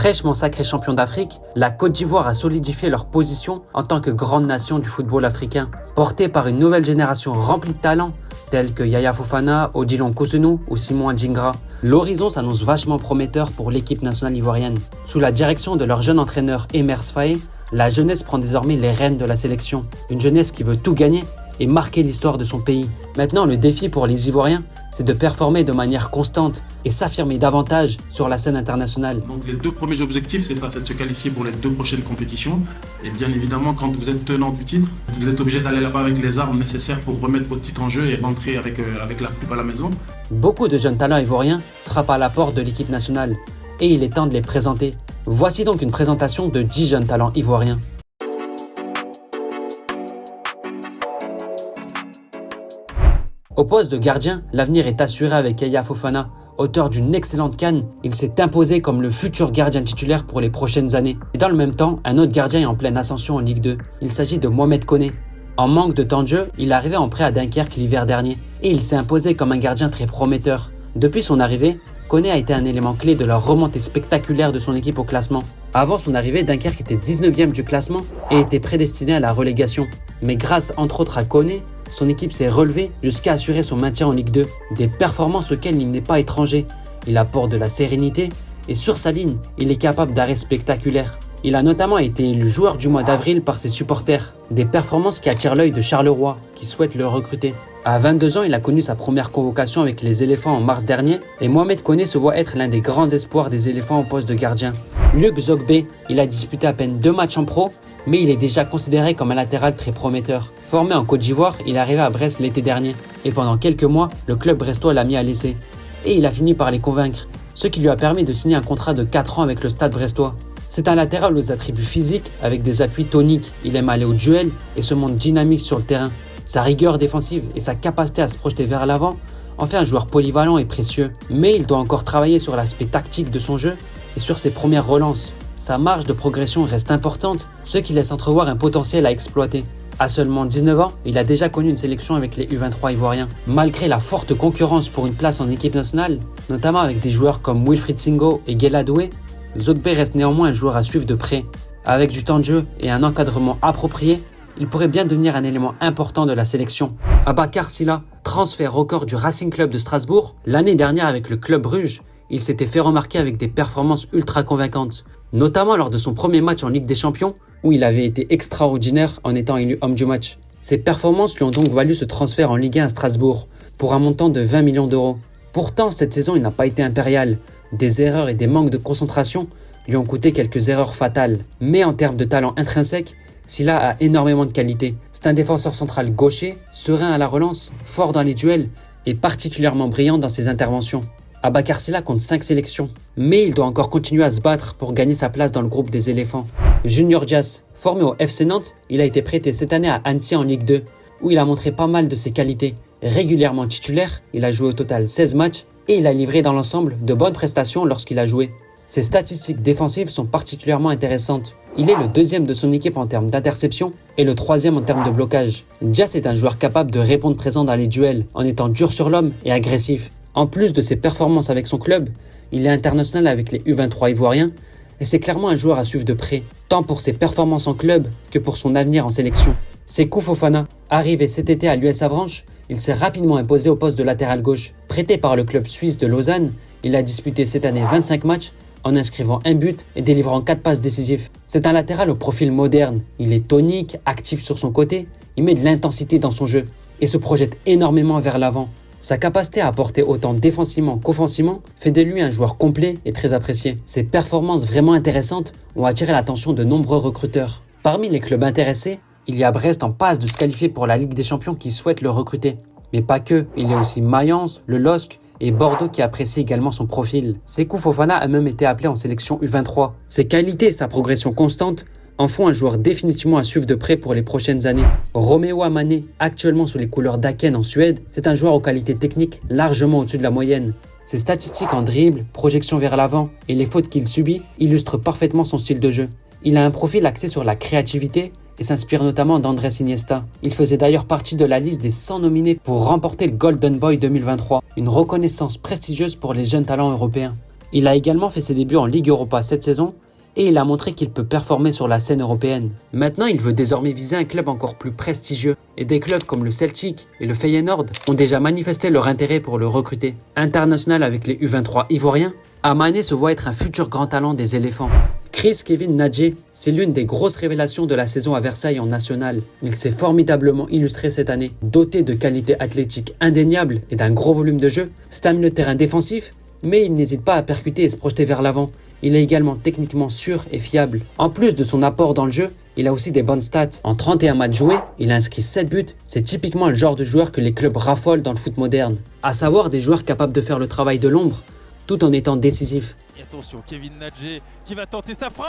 Fraîchement sacré champion d'Afrique, la Côte d'Ivoire a solidifié leur position en tant que grande nation du football africain. Portée par une nouvelle génération remplie de talents, tels que Yaya Fofana, Odilon Koussenou ou Simon Adjingra, l'horizon s'annonce vachement prometteur pour l'équipe nationale ivoirienne. Sous la direction de leur jeune entraîneur Emers Faé, la jeunesse prend désormais les rênes de la sélection. Une jeunesse qui veut tout gagner et marquer l'histoire de son pays. Maintenant, le défi pour les Ivoiriens, c'est de performer de manière constante et s'affirmer davantage sur la scène internationale. Donc les 2 premiers objectifs, c'est ça, c'est de se qualifier pour les 2 prochaines compétitions. Et bien évidemment, quand vous êtes tenant du titre, vous êtes obligé d'aller là-bas avec les armes nécessaires pour remettre votre titre en jeu et rentrer avec la coupe à la maison. Beaucoup de jeunes talents ivoiriens frappent à la porte de l'équipe nationale et il est temps de les présenter. Voici donc une présentation de 10 jeunes talents ivoiriens. Au poste de gardien, l'avenir est assuré avec Yaya Fofana. Auteur d'une excellente CAN, il s'est imposé comme le futur gardien titulaire pour les prochaines années. Et dans le même temps, un autre gardien est en pleine ascension en Ligue 2. Il s'agit de Mohamed Koné. En manque de temps de jeu, il est arrivé en prêt à Dunkerque l'hiver dernier et il s'est imposé comme un gardien très prometteur. Depuis son arrivée, Koné a été un élément clé de la remontée spectaculaire de son équipe au classement. Avant son arrivée, Dunkerque était 19e du classement et était prédestiné à la relégation. Mais grâce entre autres à Koné, son équipe s'est relevée jusqu'à assurer son maintien en Ligue 2. Des performances auxquelles il n'est pas étranger. Il apporte de la sérénité et sur sa ligne, il est capable d'arrêts spectaculaires. Il a notamment été élu joueur du mois d'avril par ses supporters. Des performances qui attirent l'œil de Charleroi, qui souhaite le recruter. À 22 ans, il a connu sa première convocation avec les éléphants en mars dernier et Mohamed Koné se voit être l'un des grands espoirs des éléphants au poste de gardien. Luc Zogbe, il a disputé à peine 2 matchs en pro, mais il est déjà considéré comme un latéral très prometteur. Formé en Côte d'Ivoire, il est arrivé à Brest l'été dernier et pendant quelques mois, le club brestois l'a mis à l'essai. Et il a fini par les convaincre, ce qui lui a permis de signer un contrat de 4 ans avec le Stade brestois. C'est un latéral aux attributs physiques avec des appuis toniques. Il aime aller au duel et se montre dynamique sur le terrain. Sa rigueur défensive et sa capacité à se projeter vers l'avant en fait un joueur polyvalent et précieux. Mais il doit encore travailler sur l'aspect tactique de son jeu et sur ses premières relances. Sa marge de progression reste importante, ce qui laisse entrevoir un potentiel à exploiter. À seulement 19 ans, il a déjà connu une sélection avec les U23 ivoiriens. Malgré la forte concurrence pour une place en équipe nationale, notamment avec des joueurs comme Wilfried Singo et Guela Doué, Zogbe reste néanmoins un joueur à suivre de près. Avec du temps de jeu et un encadrement approprié, il pourrait bien devenir un élément important de la sélection. Abakar Silla, transfert record du Racing Club de Strasbourg, l'année dernière avec le club Bruges, il s'était fait remarquer avec des performances ultra convaincantes, notamment lors de son premier match en Ligue des Champions, où il avait été extraordinaire en étant élu homme du match. Ces performances lui ont donc valu ce transfert en Ligue 1 à Strasbourg, pour un montant de 20 millions d'euros. Pourtant, cette saison, il n'a pas été impérial. Des erreurs et des manques de concentration lui ont coûté quelques erreurs fatales. Mais en termes de talent intrinsèque, Silla a énormément de qualité. C'est un défenseur central gaucher, serein à la relance, fort dans les duels et particulièrement brillant dans ses interventions. Abakar Silla compte 5 sélections, mais il doit encore continuer à se battre pour gagner sa place dans le groupe des éléphants. Junior Dias, formé au FC Nantes, il a été prêté cette année à Annecy en Ligue 2, où il a montré pas mal de ses qualités. Régulièrement titulaire, il a joué au total 16 matchs et il a livré dans l'ensemble de bonnes prestations lorsqu'il a joué. Ses statistiques défensives sont particulièrement intéressantes. Il est le 2e de son équipe en termes d'interception et le 3e en termes de blocage. Dias est un joueur capable de répondre présent dans les duels en étant dur sur l'homme et agressif. En plus de ses performances avec son club, il est international avec les U23 ivoiriens et c'est clairement un joueur à suivre de près, tant pour ses performances en club que pour son avenir en sélection. Sékou Fofana, arrivé cet été à l'US Avranches, il s'est rapidement imposé au poste de latéral gauche. Prêté par le club suisse de Lausanne, il a disputé cette année 25 matchs en inscrivant un but et délivrant 4 passes décisives. C'est un latéral au profil moderne, il est tonique, actif sur son côté, il met de l'intensité dans son jeu et se projette énormément vers l'avant. Sa capacité à apporter autant défensivement qu'offensivement fait de lui un joueur complet et très apprécié. Ses performances vraiment intéressantes ont attiré l'attention de nombreux recruteurs. Parmi les clubs intéressés, il y a Brest en passe de se qualifier pour la Ligue des Champions qui souhaite le recruter. Mais pas que, il y a aussi Mayence, le LOSC et Bordeaux qui apprécient également son profil. Sékou Fofana a même été appelé en sélection U23. Ses qualités et sa progression constante en font un joueur définitivement à suivre de près pour les prochaines années. Roméo Amané, actuellement sous les couleurs d'Aken en Suède, c'est un joueur aux qualités techniques largement au-dessus de la moyenne. Ses statistiques en dribble, projection vers l'avant et les fautes qu'il subit illustrent parfaitement son style de jeu. Il a un profil axé sur la créativité et s'inspire notamment d'Andrés Iniesta. Il faisait d'ailleurs partie de la liste des 100 nominés pour remporter le Golden Boy 2023, une reconnaissance prestigieuse pour les jeunes talents européens. Il a également fait ses débuts en Ligue Europa cette saison et il a montré qu'il peut performer sur la scène européenne. Maintenant, il veut désormais viser un club encore plus prestigieux et des clubs comme le Celtic et le Feyenoord ont déjà manifesté leur intérêt pour le recruter. International avec les U23 ivoiriens, Amane se voit être un futur grand talent des éléphants. Chris Kevin Nadje, c'est l'une des grosses révélations de la saison à Versailles en national. Il s'est formidablement illustré cette année. Doté de qualités athlétiques indéniables et d'un gros volume de jeu, c'est un milieu de terrain défensif, mais il n'hésite pas à percuter et se projeter vers l'avant. Il est également techniquement sûr et fiable. En plus de son apport dans le jeu, il a aussi des bonnes stats. En 31 matchs joués, il a inscrit 7 buts. C'est typiquement le genre de joueur que les clubs raffolent dans le foot moderne. À savoir des joueurs capables de faire le travail de l'ombre, tout en étant décisifs. Et attention, Kevin Nadje qui va tenter sa frappe.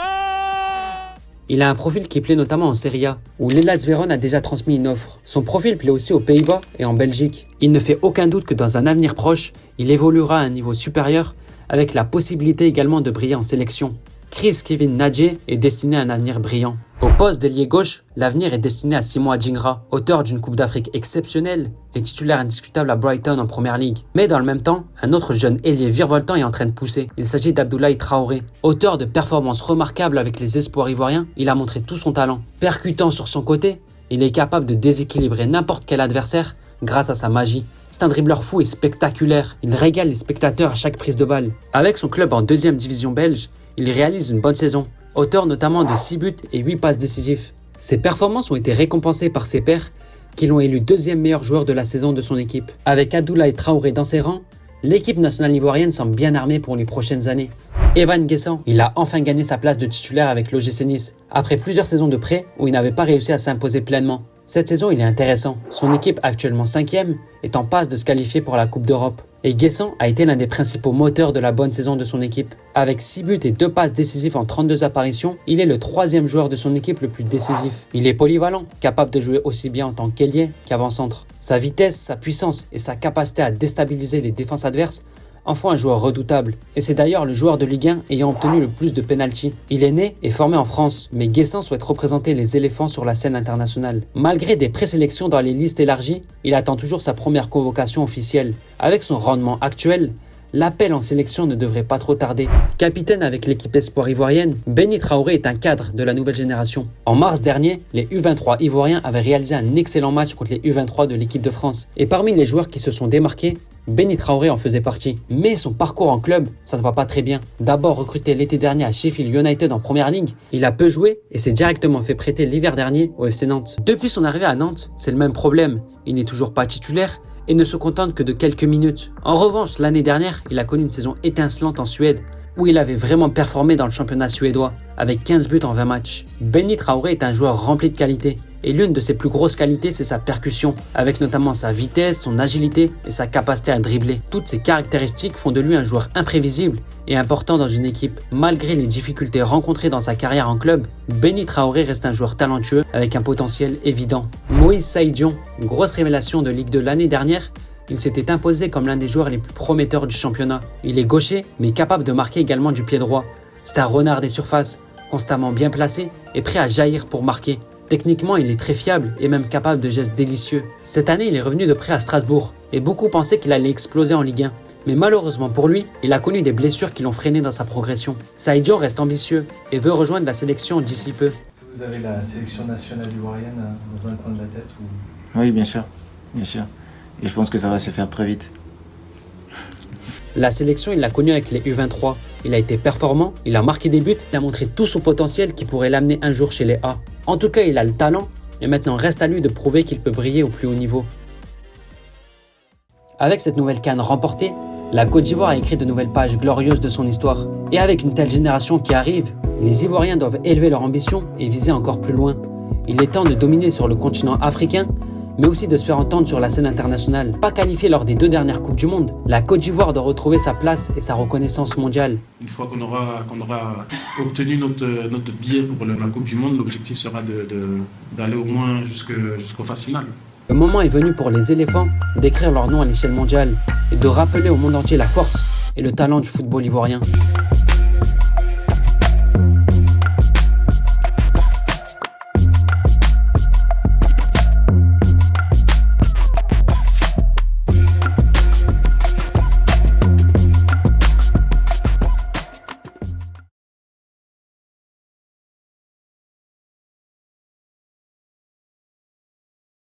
Il a un profil qui plaît notamment en Serie A, où l'Hellas Vérone a déjà transmis une offre. Son profil plaît aussi aux Pays-Bas et en Belgique. Il ne fait aucun doute que dans un avenir proche, il évoluera à un niveau supérieur, avec la possibilité également de briller en sélection. Chris Kevin Nadje est destiné à un avenir brillant. Au poste d'ailier gauche, l'avenir est destiné à Simon Adjingra, auteur d'une Coupe d'Afrique exceptionnelle et titulaire indiscutable à Brighton en Première Ligue. Mais dans le même temps, un autre jeune ailier virevoltant est en train de pousser. Il s'agit d'Abdoulaye Traoré. Auteur de performances remarquables avec les espoirs ivoiriens, il a montré tout son talent. Percutant sur son côté, il est capable de déséquilibrer n'importe quel adversaire grâce à sa magie. C'est un dribbleur fou et spectaculaire. Il régale les spectateurs à chaque prise de balle. Avec son club en 2e division belge, il réalise une bonne saison, auteur notamment de 6 buts et 8 passes décisives. Ses performances ont été récompensées par ses pairs, qui l'ont élu 2e meilleur joueur de la saison de son équipe. Avec Abdoulaye Traoré dans ses rangs, l'équipe nationale ivoirienne semble bien armée pour les prochaines années. Evan Guessant, il a enfin gagné sa place de titulaire avec l'OGC Nice, après plusieurs saisons de prêt où il n'avait pas réussi à s'imposer pleinement. Cette saison, il est intéressant. Son équipe, actuellement 5e, est en passe de se qualifier pour la Coupe d'Europe. Et Guessant a été l'un des principaux moteurs de la bonne saison de son équipe. Avec 6 buts et 2 passes décisives en 32 apparitions, il est le 3e joueur de son équipe le plus décisif. Il est polyvalent, capable de jouer aussi bien en tant qu'ailier qu'avant-centre. Sa vitesse, sa puissance et sa capacité à déstabiliser les défenses adverses en font un joueur redoutable. Et c'est d'ailleurs le joueur de Ligue 1 ayant obtenu le plus de pénaltys. Il est né et formé en France, mais Guessant souhaite représenter les éléphants sur la scène internationale. Malgré des présélections dans les listes élargies, il attend toujours sa première convocation officielle. Avec son rendement actuel, l'appel en sélection ne devrait pas trop tarder. Capitaine avec l'équipe espoir ivoirienne, Béni Traoré est un cadre de la nouvelle génération. En mars dernier, les U23 ivoiriens avaient réalisé un excellent match contre les U23 de l'équipe de France. Et parmi les joueurs qui se sont démarqués, Béni Traoré en faisait partie. Mais son parcours en club, ça ne va pas très bien. D'abord recruté l'été dernier à Sheffield United en Première Ligue, il a peu joué et s'est directement fait prêter l'hiver dernier au FC Nantes. Depuis son arrivée à Nantes, c'est le même problème. Il n'est toujours pas titulaire et ne se contente que de quelques minutes. En revanche, l'année dernière, il a connu une saison étincelante en Suède, où il avait vraiment performé dans le championnat suédois, avec 15 buts en 20 matchs. Béni Traoré est un joueur rempli de qualités, et l'une de ses plus grosses qualités, c'est sa percussion, avec notamment sa vitesse, son agilité et sa capacité à dribbler. Toutes ces caractéristiques font de lui un joueur imprévisible et important dans une équipe. Malgré les difficultés rencontrées dans sa carrière en club, Béni Traoré reste un joueur talentueux avec un potentiel évident. Moïse Saïdion, grosse révélation de Ligue 2 l'année dernière, il s'était imposé comme l'un des joueurs les plus prometteurs du championnat. Il est gaucher, mais capable de marquer également du pied droit. C'est un renard des surfaces, constamment bien placé et prêt à jaillir pour marquer. Techniquement, il est très fiable et même capable de gestes délicieux. Cette année, il est revenu de prêt à Strasbourg et beaucoup pensaient qu'il allait exploser en Ligue 1. Mais malheureusement pour lui, il a connu des blessures qui l'ont freiné dans sa progression. Saïdion reste ambitieux et veut rejoindre la sélection d'ici peu. Vous avez la sélection nationale ivoirienne dans un coin de la tête ou... Oui, bien sûr, bien sûr. Et je pense que ça va se faire très vite. La sélection, il l'a connu avec les U23. Il a été performant, il a marqué des buts, il a montré tout son potentiel qui pourrait l'amener un jour chez les A. En tout cas, il a le talent et maintenant reste à lui de prouver qu'il peut briller au plus haut niveau. Avec cette nouvelle CAN remportée, la Côte d'Ivoire a écrit de nouvelles pages glorieuses de son histoire. Et avec une telle génération qui arrive, les Ivoiriens doivent élever leur ambition et viser encore plus loin. Il est temps de dominer sur le continent africain, mais aussi de se faire entendre sur la scène internationale. Pas qualifiée lors des 2 dernières Coupes du Monde, la Côte d'Ivoire doit retrouver sa place et sa reconnaissance mondiale. Une fois qu'on aura obtenu notre billet pour la Coupe du Monde, l'objectif sera d'aller au moins jusqu'aux phases finales. Le moment est venu pour les éléphants d'écrire leur nom à l'échelle mondiale et de rappeler au monde entier la force et le talent du football ivoirien.